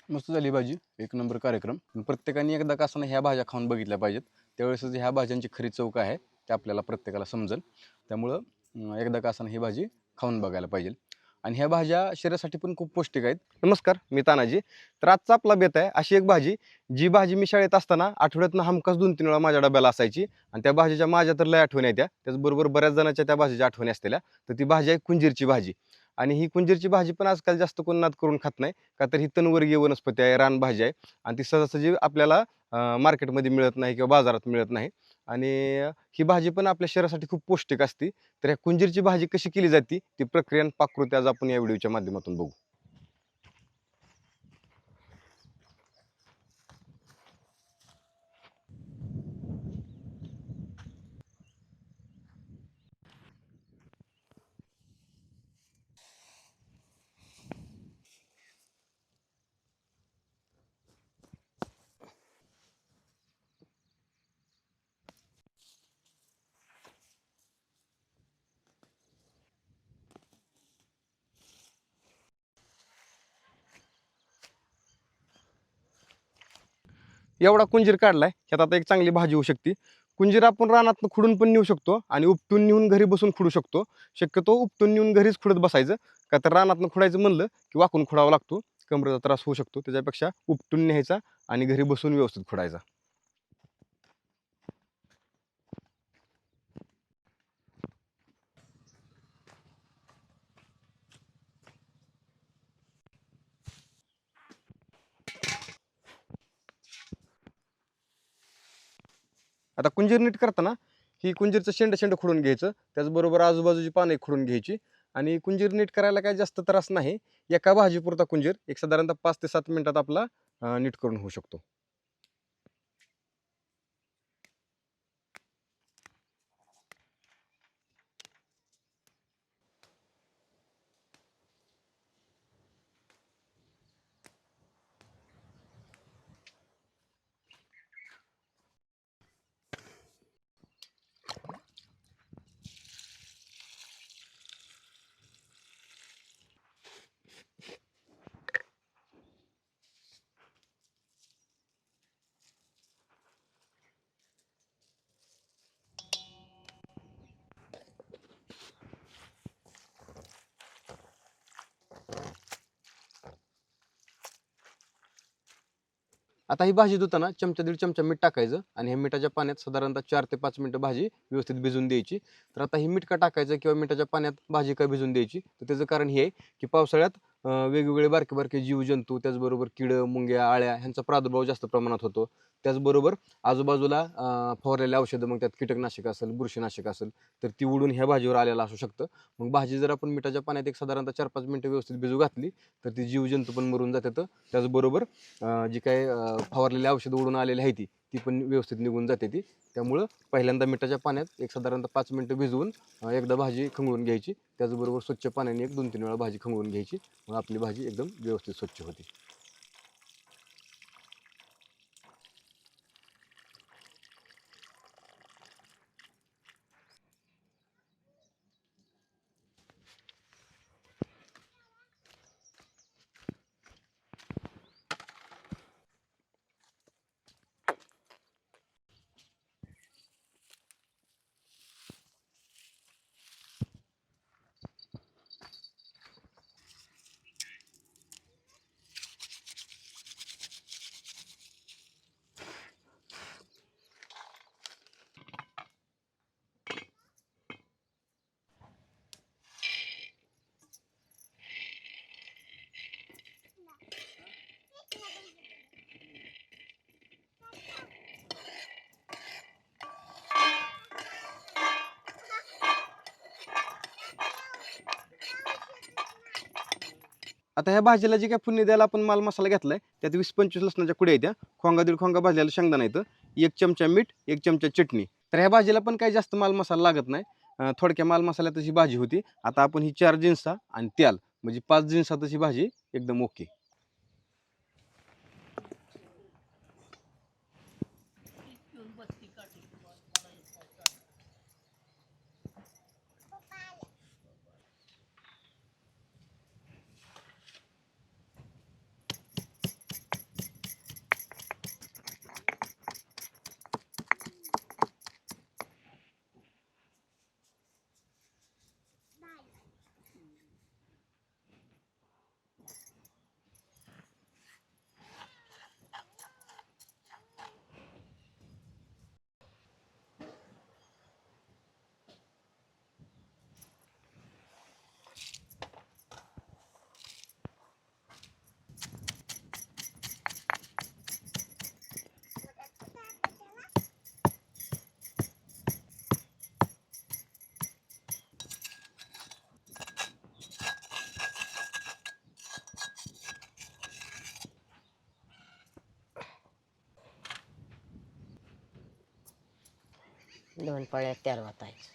मस्त झाली भाजी. एक नंबर कार्यक्रम. प्रत्येकाने एकदा का असताना ह्या भाज्या खाऊन बघितल्या पाहिजेत. त्यावेळेसच ह्या भाज्यांची खरी चव काय आहे ते आपल्याला प्रत्येकाला समजेल. त्यामुळं एकदा का असताना ही भाजी खाऊन बघायला पाहिजे. आणि ह्या भाज्या शरीरासाठी पण खूप पौष्टिक आहेत. नमस्कार, मी तानाजी. तर आजचा आपला बेत आहे अशी एक भाजी, जी भाजी मी शाळेत असताना आठवड्यातनं हमखास 2-3 वेळा माझ्या डब्याला असायची. आणि त्या भाजीच्या माझ्या तर लय आठवणी आहेत. त्याचबरोबर बऱ्याच जणांच्या त्या भाजीच्या आठवणी असलेल्या. तर ती भाजी आहे कुंजीरची भाजी. आणि ही कुंजीरची भाजी पण आजकाल जास्त कोण नाद करून खात नाही, का तर ही तणवर्गीय वनस्पती आहे, रानभाजी आहे. आणि ती सहजासहजी आपल्याला मार्केटमध्ये मिळत नाही किंवा बाजारात मिळत नाही. आणि ही भाजी पण आपल्या शरीरासाठी खूप पौष्टिक असते. तर ह्या कुंजीरची भाजी कशी केली जाते ती प्रक्रिया आणि पाककृती आज आपण या व्हिडिओच्या माध्यमातून बघू. एवढा कुंजीर काढलाय, ह्यात आता एक चांगली भाजी होऊ शकते. कुंजीर आपण रानात खुडून पण नेऊ शकतो आणि उपटून नेऊन घरी बसून खुडू शकतो. शक्यतो उपटून नेऊन घरीच खुडत बसायचं, का तर रानातनं खुडायचं म्हणलं की वाकून खुडावा लागतो, कमरेचा त्रास होऊ शकतो. त्याच्यापेक्षा उपटून न्यायचा आणि घरी बसून व्यवस्थित खुडायचा. आता कुंजीर नीट करताना ही कुंजीरचं शेंड शेंड खुडून घ्यायचं, त्याचबरोबर आजूबाजूची पाने खुडून घ्यायची. आणि कुंजीर नीट करायला काही जास्त त्रास नाही. एका भाजीपुरता कुंजीर एक साधारणतः 5 ते 7 मिनिटात आपला नीट करून होऊ शकतो. आता ही भाजी धुताना चमचा दीड चमचा मीठ टाकायचं आणि ह्या मिठाच्या पाण्यात साधारणतः 4 ते 5 मिनिटं भाजी व्यवस्थित भिजून द्यायची. तर आता ही मीठ का टाकायचं किंवा मिठाच्या पाण्यात भाजी का भिजून द्यायची, तर त्याचं कारण हे आहे की पावसाळ्यात वेगवेगळे बारके बारके जीवजंतू, त्याचबरोबर किडं, मुंग्या, आळ्या ह्यांचा प्रादुर्भाव जास्त प्रमाणात होतो. त्याचबरोबर आजूबाजूला फवारलेले औषधं, मग त्यात कीटकनाशक असेल, बुरशीनाशक असेल, तर ती उडून ह्या भाजीवर आलेलं असू शकतं. मग भाजी जर आपण मिठाच्या पाण्यात एक साधारणतः 4-5 मिनिटं व्यवस्थित भिजू घातली, तर ती जीवजंतू पण मरून जातात. त्याचबरोबर जी काही फवारलेली औषधं उडून आलेली आहे ती पण व्यवस्थित निघून जाते ती. त्यामुळं पहिल्यांदा मिठाच्या पाण्यात एक साधारणतः 5 मिनिटं भिजवून एकदा भाजी खंगळून घ्यायची. त्याचबरोबर स्वच्छ पाण्याने एक 2-3 वेळा भाजी खंगळून घ्यायची. मग आपली भाजी एकदम व्यवस्थित स्वच्छ होते. आता ह्या भाजीला जी काय फोडणी द्यायला आपण माल मसाला घेतलाय, त्यात 20-25 लसणाच्या कुड्या येत्या, खोंगा दीड खोंगा भाजलेला शेंगदाणा येतं, 1 चमचा मीठ, 1 चमचा चटणी. तर ह्या भाजीला पण काही जास्त माल मसाला लागत नाही. थोडक्या माल मसाल्यातच ही भाजी होती. आता आपण ही 4 जिन्सा आणि तेल म्हणजे 5 जिन्सातच ही भाजी एकदम ओके. 2 पळ्यात तेल वाटायचं.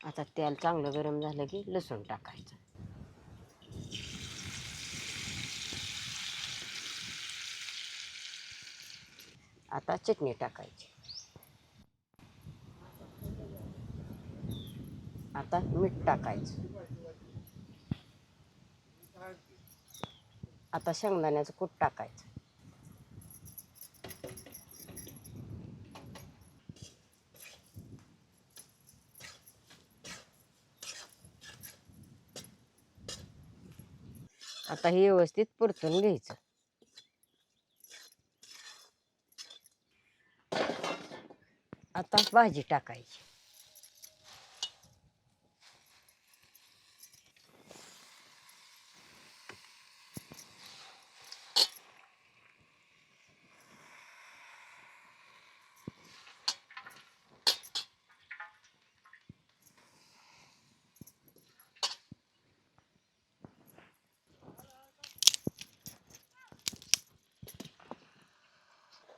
आता तेल चांगलं गरम झालं की लसूण टाकायचं. आता चटणी टाकायची. आता मीठ टाकायचं. आता शेंगदाण्याचं कूट टाकायचं. आता हे व्यवस्थित परतून घ्यायचं. आता भाजी टाकायची.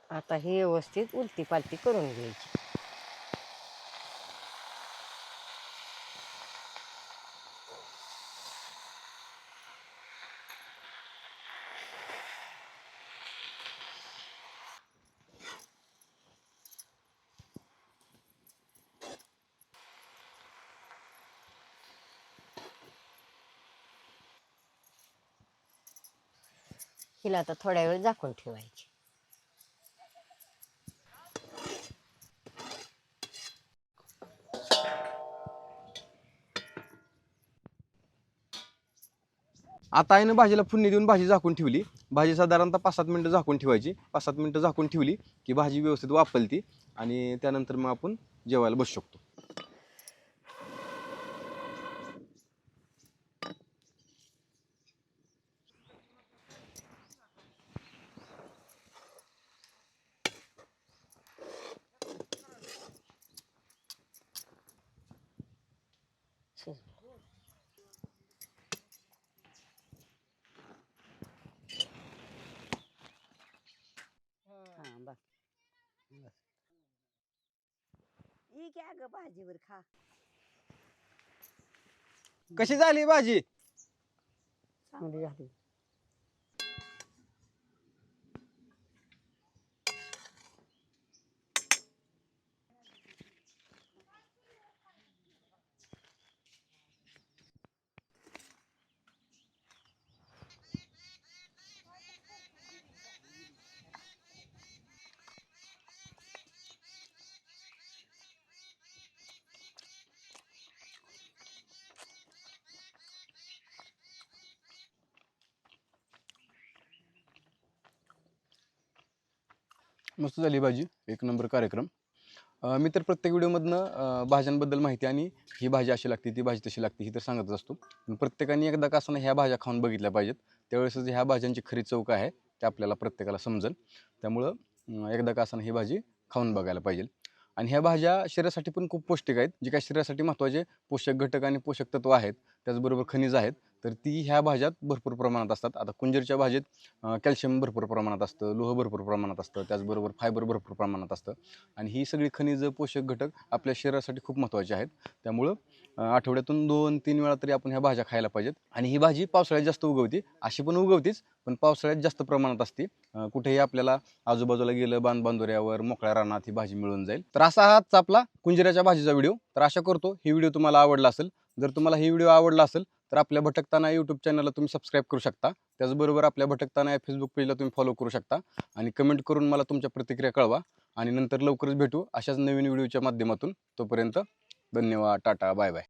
आता हे व्यवस्थित उलटी पालटी करून घ्यायची. हिला आता थोड्या वेळ झाकून ठेवायची. आता आईनं भाजीला फोडणी देऊन भाजी झाकून ठेवली. भाजी साधारणतः 5-7 मिनिटं झाकून ठेवायची. 5-7 मिनिटं झाकून ठेवली की भाजी व्यवस्थित वाफलती आणि त्यानंतर मग आपण जेवायला बसू शकतो. हा बस. ही घ्या ग भाजीवर खा. कशी झाली भाजी? चांगली झाली. मस्त झाली भाजी, एक नंबर कार्यक्रम. मी तर प्रत्येक व्हिडिओमधनं भाज्यांबद्दल माहिती आणि ही भाजी अशी लागते, ती भाजी तशी लागते, ही तर सांगतच असतो. पण प्रत्येकाने एकदा का असं ह्या भाज्या खाऊन बघितल्या पाहिजेत. त्यावेळेसच ह्या भाज्यांची खरी चव काय आहे ते आपल्याला प्रत्येकाला समजेल. त्यामुळं एकदा का असं ही भाजी खाऊन बघायला पाहिजे. आणि ह्या भाज्या शरीरासाठी पण खूप पौष्टिक आहेत. जे काही शरीरासाठी महत्त्वाचे पोषक घटक आणि पोषक तत्व आहेत, त्याचबरोबर खनिज आहेत, तर ती ह्या भाज्यात भरपूर प्रमाणात असतात. आता कुंजरच्या भाजीत कॅल्शियम भरपूर प्रमाणात असतं, लोह भरपूर प्रमाणात असतं, त्याचबरोबर फायबर भरपूर प्रमाणात असतं. आणि ही सगळी खनिज पोषक घटक आपल्या शरीरासाठी खूप महत्त्वाचे आहेत. त्यामुळं आठवड्यातून 2-3 वेळा तरी आपण ह्या भाज्या खायला पाहिजेत. आणि ही भाजी पावसाळ्यात जास्त उगवते, अशी पण उगवतीच, पण पावसाळ्यात जास्त प्रमाणात असते. कुठेही आपल्याला आजूबाजूला गेलं बांधबांधोऱ्यावर मोकळ्या रानात ही भाजी मिळून जाईल. तर असा हाच आपला कुंजिराच्या भाजीचा व्हिडिओ. तर आशा करतो ही व्हिडिओ तुम्हाला आवडला असेल. जर तुम्हाला ही व्हिडिओ आवडला असेल तर आपल्या भटकताना यूट्यूब चॅनलला तुम्ही सबस्क्राईब करू शकता. त्याचबरोबर आपल्या भटकताना या फेसबुक पेजला तुम्ही फॉलो करू शकता आणि कमेंट करून मला तुमच्या प्रतिक्रिया कळवा. आणि नंतर लवकरच भेटू अशाच नवीन व्हिडिओच्या माध्यमातून. तोपर्यंत धन्यवाद, टाटा, बाय बाय.